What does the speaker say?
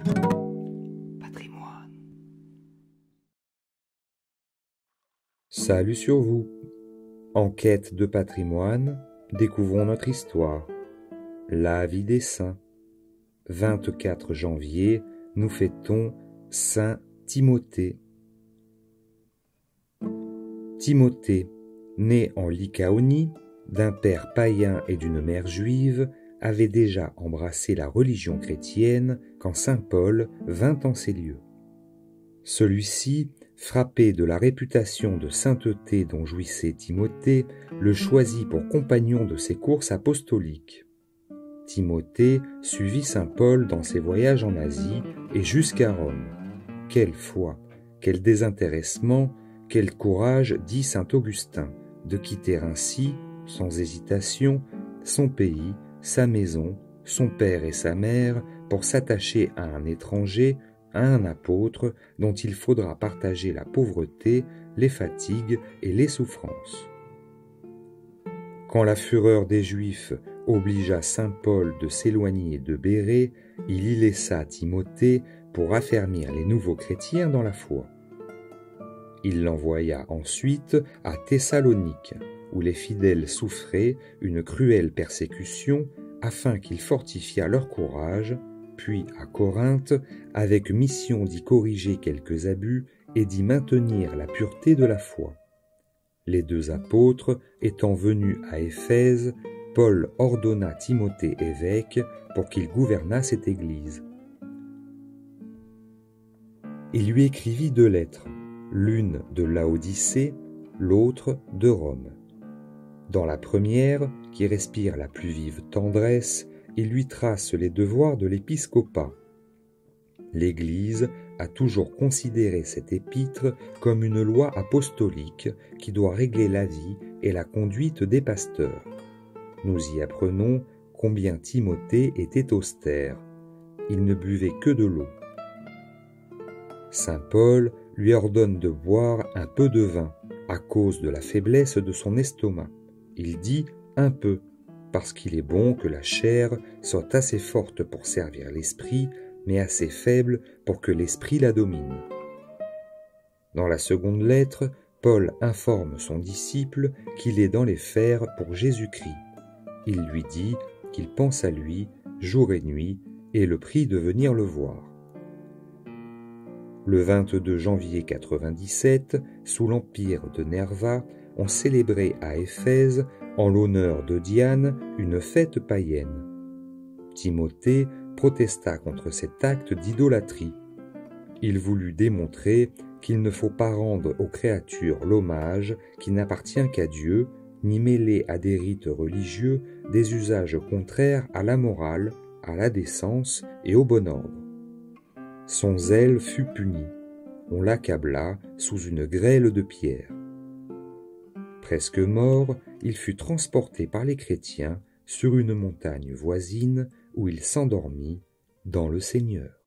Patrimoine. Salut sur vous. En quête de patrimoine, découvrons notre histoire. La vie des saints. 24 janvier, nous fêtons Saint Timothée. Timothée, né en Lycaonie, d'un père païen et d'une mère juive, avait déjà embrassé la religion chrétienne quand saint Paul vint en ces lieux. Celui-ci, frappé de la réputation de sainteté dont jouissait Timothée, le choisit pour compagnon de ses courses apostoliques. Timothée suivit saint Paul dans ses voyages en Asie et jusqu'à Rome. Quelle foi, quel désintéressement, quel courage, dit saint Augustin, de quitter ainsi, sans hésitation, son pays, sa maison, son père et sa mère, pour s'attacher à un étranger, à un apôtre dont il faudra partager la pauvreté, les fatigues et les souffrances. Quand la fureur des Juifs obligea saint Paul de s'éloigner de Bérée, il y laissa Timothée pour affermir les nouveaux chrétiens dans la foi. Il l'envoya ensuite à Thessalonique, où les fidèles souffraient une cruelle persécution, afin qu'il fortifiât leur courage, puis à Corinthe, avec mission d'y corriger quelques abus et d'y maintenir la pureté de la foi. Les deux apôtres étant venus à Éphèse, Paul ordonna Timothée évêque pour qu'il gouvernât cette église. Il lui écrivit 2 lettres, l'une de Laodicée, l'autre de Rome. Dans la première, qui respire la plus vive tendresse, il lui trace les devoirs de l'épiscopat. L'Église a toujours considéré cette épître comme une loi apostolique qui doit régler la vie et la conduite des pasteurs. Nous y apprenons combien Timothée était austère. Il ne buvait que de l'eau. Saint Paul lui ordonne de boire un peu de vin à cause de la faiblesse de son estomac. Il dit un peu, parce qu'il est bon que la chair soit assez forte pour servir l'esprit, mais assez faible pour que l'esprit la domine. Dans la seconde lettre, Paul informe son disciple qu'il est dans les fers pour Jésus-Christ. Il lui dit qu'il pense à lui jour et nuit et le prie de venir le voir. Le 22 janvier 97, sous l'empire de Nerva, on célébrait à Éphèse, en l'honneur de Diane, une fête païenne. Timothée protesta contre cet acte d'idolâtrie. Il voulut démontrer qu'il ne faut pas rendre aux créatures l'hommage qui n'appartient qu'à Dieu, ni mêler à des rites religieux des usages contraires à la morale, à la décence et au bon ordre. Son zèle fut puni. On l'accabla sous une grêle de pierres. Presque mort, il fut transporté par les chrétiens sur une montagne voisine où il s'endormit dans le Seigneur.